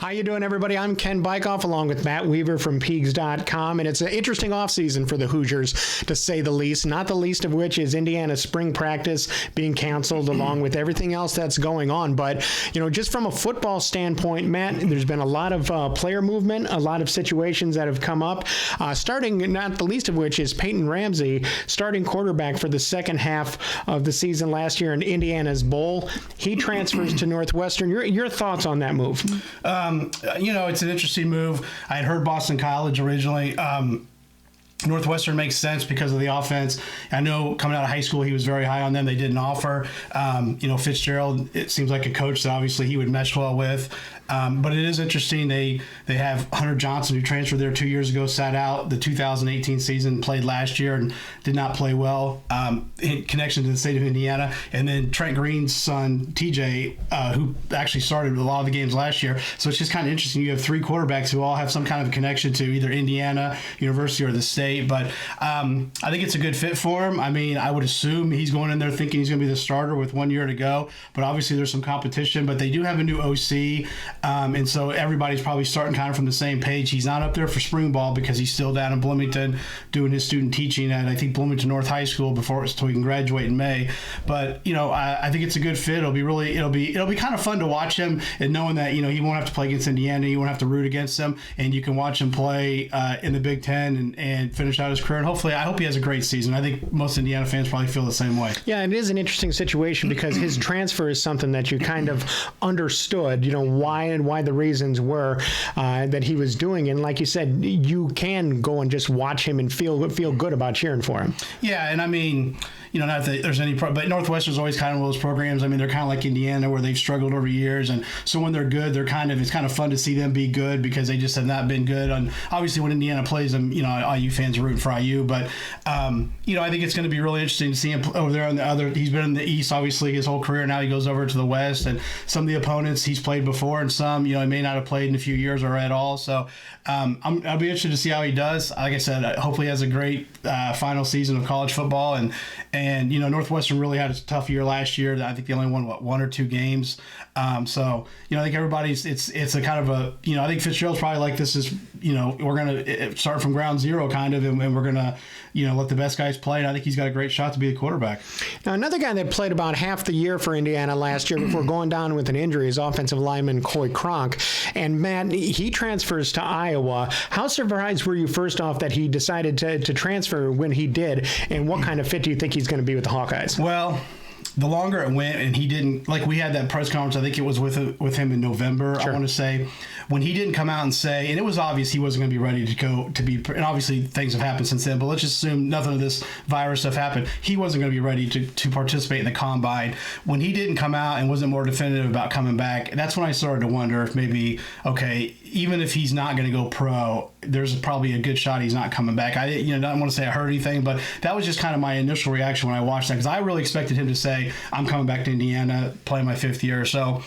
How you doing, everybody? I'm Ken Bikoff, along with Matt Weaver from Peegs.com, and it's an interesting offseason for the Hoosiers, to say the least, not the least of which is Indiana's spring practice being canceled, along with everything else that's going on. But, just from a football standpoint, Matt, there's been a lot of player movement, a lot of situations that have come up, starting, not the least of which is Peyton Ramsey, starting quarterback for the second half of the season last year in Indiana's bowl. He transfers to Northwestern. Your thoughts on that move? It's an interesting move. I had heard Boston College originally. Northwestern makes sense because of the offense. I know coming out of high school, he was very high on them. They did an offer. Fitzgerald, it seems like a coach that obviously he would mesh well with. But it is interesting. They have Hunter Johnson, who transferred there 2 years ago, sat out the 2018 season, played last year and did not play well in connection to the state of Indiana. And then Trent Green's son, TJ, who actually started a lot of the games last year. So it's just kind of interesting. You have three quarterbacks who all have some kind of connection to either Indiana University or the state. But I think it's a good fit for him. I mean, I would assume he's going in there thinking he's going to be the starter with 1 year to go. But obviously there's some competition. But they do have a new OC. And so everybody's probably starting kind of from the same page. He's not up there for spring ball because he's still down in Bloomington doing his student teaching at, I think, Bloomington North High School until he can graduate in May. But, I think it's a good fit. It'll be kind of fun to watch him, and knowing that, he won't have to play against Indiana. You won't have to root against them, and you can watch him play in the Big Ten and finish out his career. And hopefully, I hope he has a great season. I think most Indiana fans probably feel the same way. Yeah, it is an interesting situation because his transfer is something that you kind of understood, why the reasons were that he was doing. And like you said, you can go and just watch him and feel good about cheering for him. Yeah, and I mean, not that there's any but Northwestern's always kind of one of those programs. I mean, they're kind of like Indiana, where they've struggled over years, and so when they're good, it's kind of fun to see them be good because they just have not been good. And obviously, when Indiana plays them, IU fans are rooting for IU. But I think it's going to be really interesting to see him over there on the other. He's been in the East obviously his whole career. Now he goes over to the West, and some of the opponents he's played before, and some he may not have played in a few years or at all. So I'll be interested to see how he does. Like I said, hopefully he has a great final season of college football. And Northwestern really had a tough year last year. I think they only won, one or two games. So I think everybody's, it's a kind of a, I think Fitzgerald's probably like, this is, we're going to start from ground zero kind of, and we're going to, let the best guys play. And I think he's got a great shot to be the quarterback. Now, another guy that played about half the year for Indiana last year before going down with an injury is offensive lineman Coy Cronk. And Matt, he transfers to Iowa. How surprised were you, first off, that he decided to transfer when he did? And what kind of fit do you think he's going to be with the Hawkeyes? Well, the longer it went, and he didn't, like, we had that press conference, I think it was with him in November, sure. I want to say, when he didn't come out and say, and it was obvious he wasn't going to be ready to go to be, and obviously things have happened since then, but let's just assume nothing of this virus stuff happened. He wasn't going to be ready to participate in the combine. When he didn't come out and wasn't more definitive about coming back, that's when I started to wonder if maybe, okay, even if he's not going to go pro, there's probably a good shot he's not coming back. I don't want to say I heard anything, but that was just kind of my initial reaction when I watched that, because I really expected him to say, I'm coming back to Indiana, playing my fifth year. So,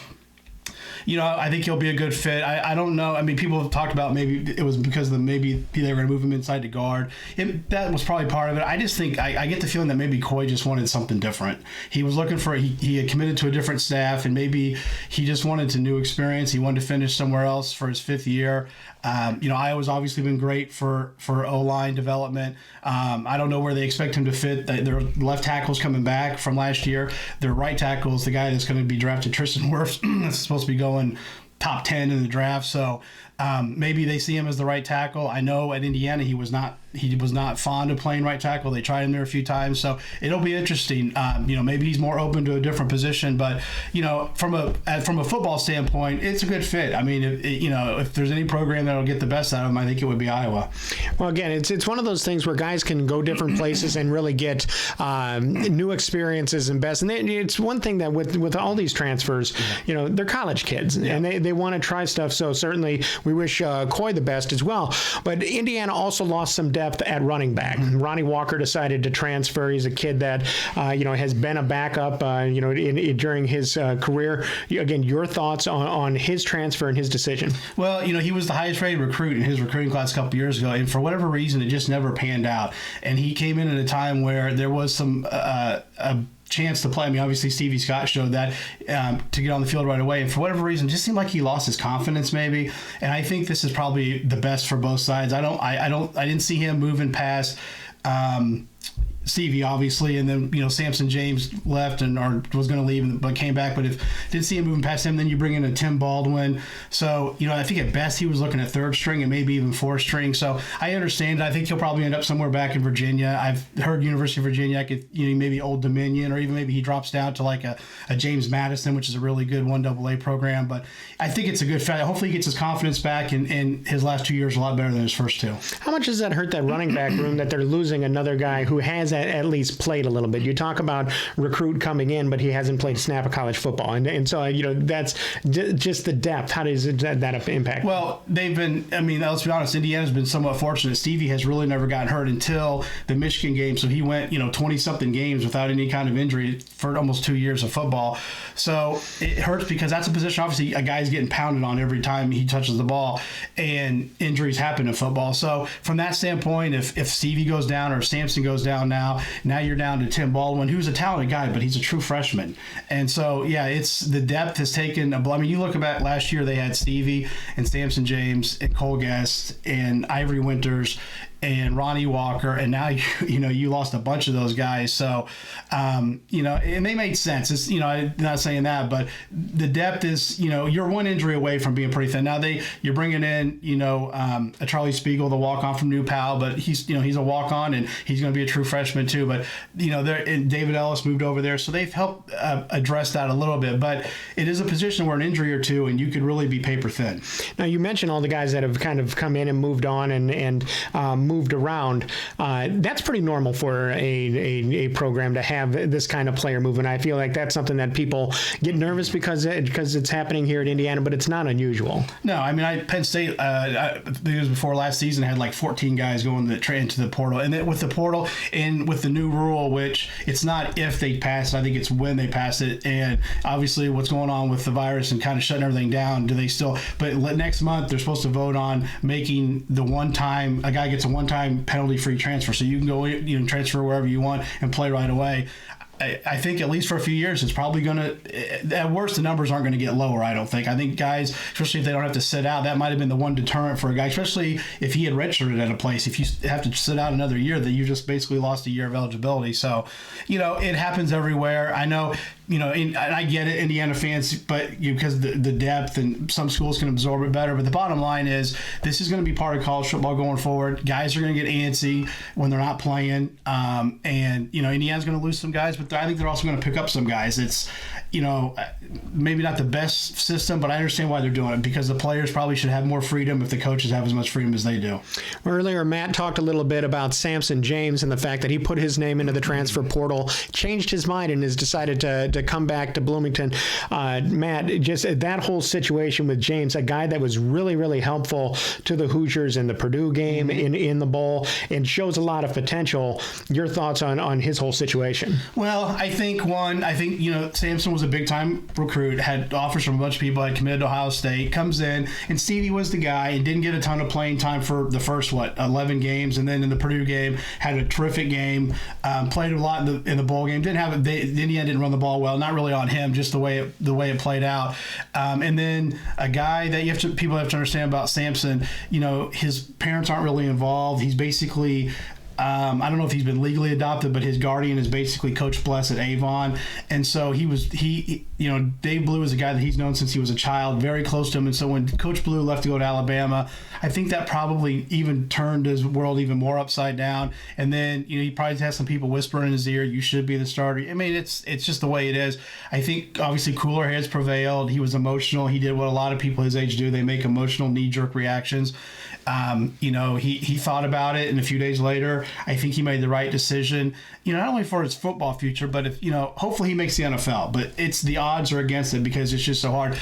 I think he'll be a good fit. I don't know. I mean, people have talked about maybe it was because maybe they were going to move him inside to guard. That was probably part of it. I just think I get the feeling that maybe Coy just wanted something different. He was looking for, he had committed to a different staff, and maybe he just wanted a new experience. He wanted to finish somewhere else for his fifth year. Iowa's obviously been great for O-line development. I don't know where they expect him to fit. Their left tackle's coming back from last year. Their right tackle is the guy that's going to be drafted, Tristan Wirfs, that's supposed to be going top 10 in the draft. So maybe they see him as the right tackle. I know at Indiana he was not fond of playing right tackle. They tried him there a few times, so it'll be interesting. Maybe he's more open to a different position, but from a football standpoint, it's a good fit. I mean, if there's any program that'll get the best out of him, I think it would be Iowa. Well, again, it's one of those things where guys can go different places and really get new experiences and best. And it's one thing that with all these transfers, they're college kids, and they want to try stuff. So certainly we wish Coy the best as well. But Indiana also lost some depth at running back. Ronnie Walker decided to transfer. He's a kid that has been a backup during his career. Again, your thoughts on his transfer and his decision? Well, he was the highest rated recruit in his recruiting class a couple years ago, and for whatever reason, it just never panned out. And he came in at a time where there was some chance to play. I mean, obviously Stevie Scott showed that to get on the field right away, and for whatever reason, it just seemed like he lost his confidence maybe. And I think this is probably the best for both sides. I didn't see him moving past Stevie, obviously, and then Samson James left or was going to leave but came back. But if didn't see him moving past him, then you bring in a Tim Baldwin. So I think at best he was looking at third string and maybe even fourth string. So I understand. I think he'll probably end up somewhere back in Virginia. I've heard University of Virginia, maybe Old Dominion, or even maybe he drops down to like a James Madison, which is a really good 1AA program. But I think it's a good fit. Hopefully he gets his confidence back, and his last 2 years are a lot better than his first two. How much does that hurt that running back room that they're losing another guy who has at least played a little bit? You talk about recruit coming in, but he hasn't played a snap of college football, and so that's just the depth. How does that impact? Well, they've been. I mean, let's be honest. Indiana's been somewhat fortunate. Stevie has really never gotten hurt until the Michigan game, so he went 20-something games without any kind of injury for almost 2 years of football. So it hurts because that's a position. Obviously, a guy's getting pounded on every time he touches the ball, and injuries happen in football. So from that standpoint, if Stevie goes down or if Samson goes down now you're down to Tim Baldwin, who's a talented guy, but he's a true freshman. And so, it's the depth has taken. I mean, you look back last year, they had Stevie and Samson James and Cole Guest and Ivory Winters and Ronnie Walker, and now you lost a bunch of those guys. So, and they made sense. It's I'm not saying that, but the depth is you're one injury away from being pretty thin. Now you're bringing in a Charlie Spiegel, the walk on from New Pal, but he's a walk on and he's going to be a true freshman too. But and David Ellis moved over there, so they've helped address that a little bit. But it is a position where an injury or two and you could really be paper thin. Now you mentioned all the guys that have kind of come in and moved on and moved around. That's pretty normal for a program to have this kind of player movement. I feel like that's something that people get nervous because it's happening here at Indiana, but it's not unusual. No, I mean, Penn State, I think it was before last season, had like 14 guys going into the portal. And then with the portal and with the new rule, which it's not if they pass it, I think it's when they pass it. And obviously what's going on with the virus and kind of shutting everything down, but next month they're supposed to vote on making a guy gets a one-time penalty-free transfer, so you can go transfer wherever you want and play right away. I think at least for a few years, it's probably going to, at worst, the numbers aren't going to get lower, I don't think. I think guys, especially if they don't have to sit out, that might have been the one deterrent for a guy, especially if he had redshirted at a place. If you have to sit out another year, that you just basically lost a year of eligibility. So, it happens everywhere. I know, and I get it, Indiana fans, but because the depth and some schools can absorb it better. But the bottom line is this is going to be part of college football going forward. Guys are going to get antsy when they're not playing. And Indiana's going to lose some guys, but I think they're also going to pick up some guys. It's, maybe not the best system, but I understand why they're doing it, because the players probably should have more freedom if the coaches have as much freedom as they do. Earlier, Matt talked a little bit about Samson James and the fact that he put his name into the transfer portal, changed his mind, and has decided to come back to Bloomington. Matt, just that whole situation with James, a guy that was really, really helpful to the Hoosiers in the Purdue game, in the bowl, and shows a lot of potential. Your thoughts on his whole situation? Well, I think Samson was a big-time recruit, had offers from a bunch of people, had committed to Ohio State, comes in, and Stevie was the guy and didn't get a ton of playing time for the first, 11 games, and then in the Purdue game, had a terrific game, played a lot in the bowl game, Indiana didn't run the ball well, not really on him, just the way it played out. And then a guy that people have to understand about Samson, his parents aren't really involved. He's basically I don't know if he's been legally adopted, but his guardian is basically Coach Bless at Avon. And so Dave Blue is a guy that he's known since he was a child, very close to him. And so when Coach Blue left to go to Alabama, I think that probably even turned his world even more upside down. And then, he probably has some people whispering in his ear, you should be the starter. I mean, it's just the way it is. I think obviously cooler heads prevailed. He was emotional. He did what a lot of people his age do. They make emotional knee-jerk reactions. He thought about it, and a few days later, I think he made the right decision, not only for his football future, but if, hopefully he makes the NFL, but the odds are against it because it's just so hard.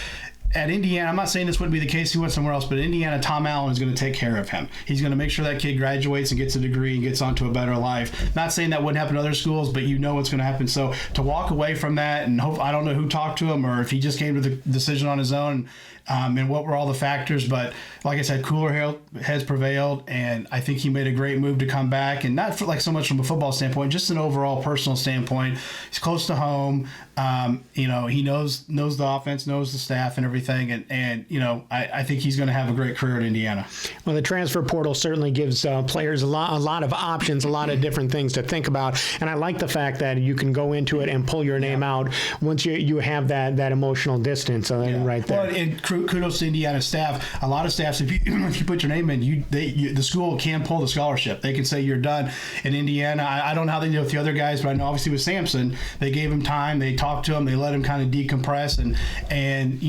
at Indiana, I'm not saying this wouldn't be the case if he went somewhere else, but Indiana, Tom Allen is going to take care of him. He's going to make sure that kid graduates and gets a degree and gets onto a better life. Not saying that wouldn't happen to other schools, but you know what's going to happen. So to walk away from that, and hope, I don't know who talked to him or if he just came to the decision on his own, and what were all the factors. But like I said, cooler heads prevailed, and I think he made a great move to come back, and not like so much from a football standpoint, just an overall personal standpoint. He's close to home. He knows the offense, knows the staff and everything, and I think he's going to have a great career at Indiana. Well, the transfer portal certainly gives players a lot of options, a lot of different things to think about, and I like the fact that you can go into it and pull your name out once you have that emotional distance right there. Well, and kudos to Indiana staff. A lot of staffs, if you put your name in, the school can pull the scholarship. They can say you're done. In Indiana, I don't know how they do with the other guys, but I know obviously with Sampson, they gave him time. They talked to him. They let him kind of decompress, and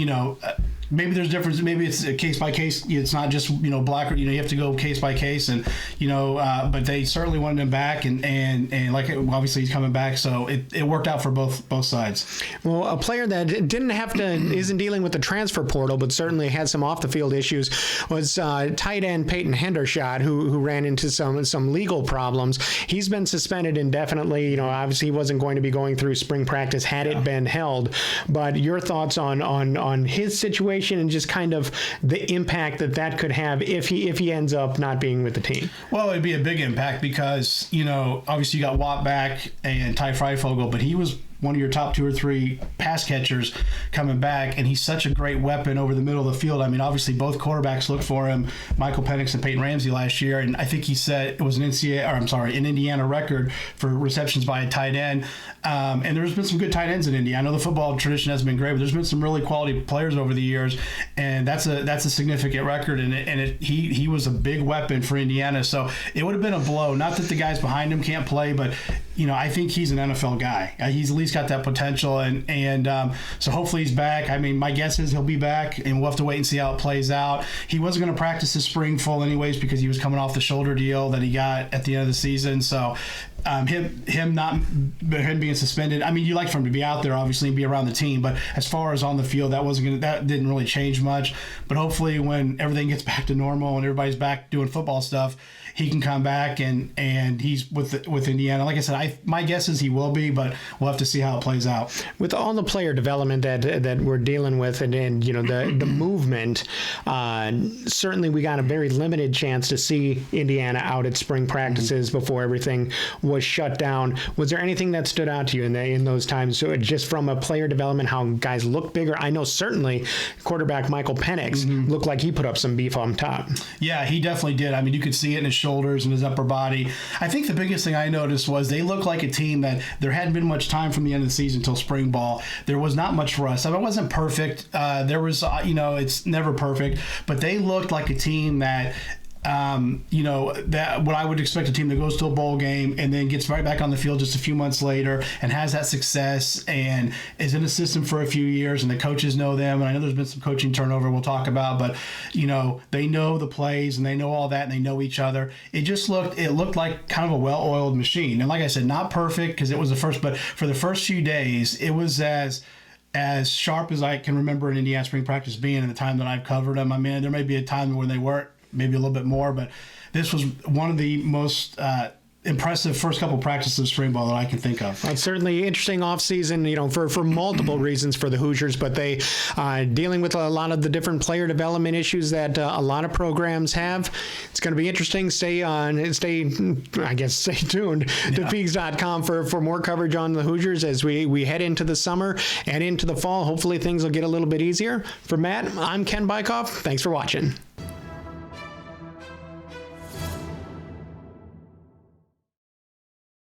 maybe there's difference. Maybe it's a case by case. It's not just black. You have to go case by case, and but they certainly wanted him back, and like obviously he's coming back, so it worked out for both sides. Well, a player that isn't dealing with the transfer portal, but certainly had some off the field issues, was tight end Peyton Hendershot, who ran into some legal problems. He's been suspended indefinitely. Obviously he wasn't going to be going through spring practice had it been held. But your thoughts on his situation and just kind of the impact that could have if he ends up not being with the team? Well, it'd be a big impact because obviously you got Watt back and Ty Freifogel, but he was one of your top 2 or 3 pass catchers coming back, and he's such a great weapon over the middle of the field. I mean, obviously both quarterbacks looked for him, Michael Penix and Peyton Ramsey last year, and I think he said it was an Indiana record for receptions by a tight end. And there's been some good tight ends in Indy. I know the football tradition hasn't been great, but there's been some really quality players over the years, and that's a significant record. And he was a big weapon for Indiana, so it would have been a blow. Not that the guys behind him can't play, but I think he's an NFL guy. He's at least got that potential, and so hopefully he's back. I mean, my guess is he'll be back, and we'll have to wait and see how it plays out. He wasn't going to practice this spring full anyways because he was coming off the shoulder deal that he got at the end of the season. So him being suspended, I mean, you like for him to be out there obviously and be around the team, but as far as on the field, that didn't really change much. But hopefully when everything gets back to normal and everybody's back doing football stuff, he can come back and he's with Indiana. Like I said, my guess is he will be, but we'll have to see how it plays out. With all the player development that we're dealing with, and the movement, certainly we got a very limited chance to see Indiana out at spring practices before everything was shut down. Was there anything that stood out to you in those times? So just from a player development, how guys look bigger? I know certainly quarterback Michael Penix looked like he put up some beef on top. Yeah, he definitely did. I mean, you could see it in his shoulders and his upper body. I think the biggest thing I noticed was they looked like a team that there hadn't been much time from the end of the season until spring ball. There was not much rust. I mean, it wasn't perfect. There was, it's never perfect, but they looked like a team that that what I would expect a team that goes to a bowl game and then gets right back on the field just a few months later and has that success and is in a system for a few years, and the coaches know them. And I know there's been some coaching turnover we'll talk about, but they know the plays and they know all that and they know each other. It looked like kind of a well-oiled machine. And like I said, not perfect because it was the first, but for the first few days, it was as sharp as I can remember an Indiana spring practice being in the time that I've covered them. I mean, there may be a time when they weren't, maybe a little bit more, but this was one of the most impressive first couple practices of spring ball that I can think of. It's certainly interesting offseason, for multiple reasons for the Hoosiers, but they dealing with a lot of the different player development issues that a lot of programs have. It's going to be interesting. Stay tuned to Peaks.com for more coverage on the Hoosiers as we head into the summer and into the fall. Hopefully things will get a little bit easier. For Matt, I'm Ken Bikoff. Thanks for watching.